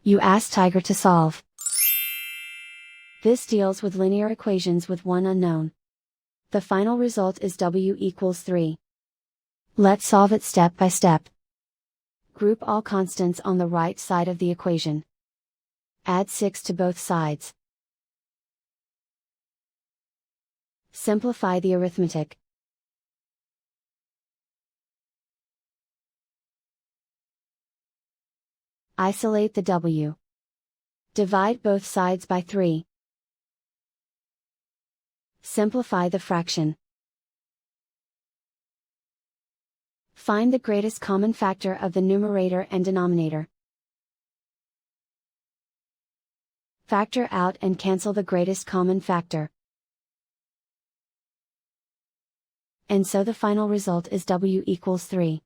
You ask Tiger to solve. This deals with linear equations with one unknown. The final result is w equals 3. Let's solve it step by step. Group all constants on the right side of the equation. Add 6 to both sides. Simplify the arithmetic. Isolate the w. Divide both sides by 3. Simplify the fraction. Find the greatest common factor of the numerator and denominator. Factor out and cancel the greatest common factor. And so the final result is w equals 3.